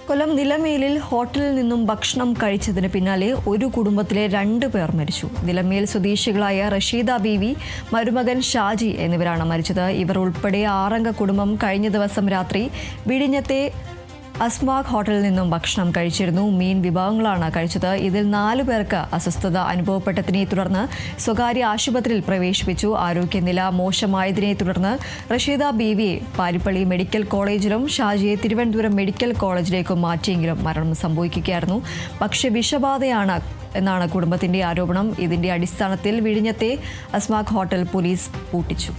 കൊല്ലം നിലമേലിൽ ഹോട്ടലിൽ നിന്നും ഭക്ഷണം കഴിച്ചതിന് പിന്നാലെ ഒരു കുടുംബത്തിലെ 2 പേർ മരിച്ചു. നിലമേൽ സ്വദേശികളായ റഷീദ ബീവി, മരുമകൻ ഷാജി എന്നിവരാണ് മരിച്ചത്. ഇവർ ഉൾപ്പെടെ 6 അംഗ കുടുംബം കഴിഞ്ഞ ദിവസം രാത്രി വിഴിഞ്ഞത്തെ അസ്മാക് ഹോട്ടലിൽ നിന്നും ഭക്ഷണം കഴിച്ചിരുന്നു. മീൻ വിഭവങ്ങളാണ് കഴിച്ചത്. ഇതിൽ 4 പേർക്ക് അസ്വസ്ഥത അനുഭവപ്പെട്ടതിനെ തുടർന്ന് സ്വകാര്യ ആശുപത്രിയിൽ പ്രവേശിപ്പിച്ചു. ആരോഗ്യനില മോശമായതിനെ തുടർന്ന് റഷീദ ബീവിയെ പാരിപ്പള്ളി മെഡിക്കൽ കോളേജിലും ഷാജിയെ തിരുവനന്തപുരം മെഡിക്കൽ കോളേജിലേക്കും മാറ്റിയെങ്കിലും മരണം സംഭവിക്കുകയായിരുന്നു. പക്ഷേ വിഷബാധയാണ് എന്നാണ് കുടുംബത്തിന്റെ ആരോപണം. ഇതിന്റെ അടിസ്ഥാനത്തിൽ വിഴിഞ്ഞത്തെ അസ്മാക് ഹോട്ടൽ പോലീസ് പൂട്ടിച്ചു.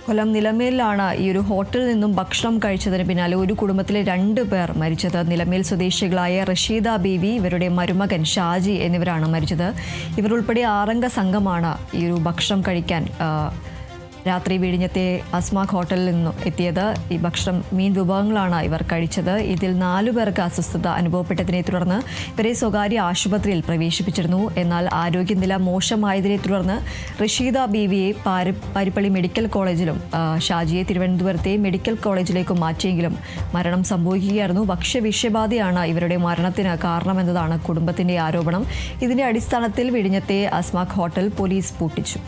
കൊല്ലം നിലമേലിലാണ് ഈ ഒരു ഹോട്ടലിൽ നിന്നും ഭക്ഷണം കഴിച്ചതിന് പിന്നാലെ ഒരു കുടുംബത്തിലെ 2 പേർ മരിച്ചത്. നിലമേൽ സ്വദേശികളായ റഷീദ ബീവി, ഇവരുടെ മരുമകൻ ഷാജി എന്നിവരാണ് മരിച്ചത്. ഇവർ ഉൾപ്പെടെ 6 അംഗ സംഘമാണ് ഈ ഒരു ഭക്ഷണം കഴിക്കാൻ രാത്രി വിഴിഞ്ഞത്തെ അസ്മാക് ഹോട്ടലിൽ നിന്നും എത്തിയത്. ഈ ഭക്ഷണം മീൻ വിഭവങ്ങളാണ് ഇവർ കഴിച്ചത്. ഇതിൽ 4 പേർക്ക് അസ്വസ്ഥത അനുഭവപ്പെട്ടതിനെ തുടർന്ന് ഇവരെ സ്വകാര്യ ആശുപത്രിയിൽ പ്രവേശിപ്പിച്ചിരുന്നു. എന്നാൽ ആരോഗ്യനില മോശമായതിനെ തുടർന്ന് റഷീദ ബീവിയെ പാരിപ്പള്ളി മെഡിക്കൽ കോളേജിലും ഷാജിയെ തിരുവനന്തപുരത്തെ മെഡിക്കൽ കോളേജിലേക്കും മാറ്റിയെങ്കിലും മരണം സംഭവിക്കുകയായിരുന്നു. ഭക്ഷ്യവിഷബാധയാണ് ഇവരുടെ മരണത്തിന് കാരണമെന്നതാണ് കുടുംബത്തിന്റെ ആരോപണം. ഇതിന്റെ അടിസ്ഥാനത്തിൽ വിഴിഞ്ഞത്തെ അസ്മാക് ഹോട്ടൽ പോലീസ് പൂട്ടിച്ചു.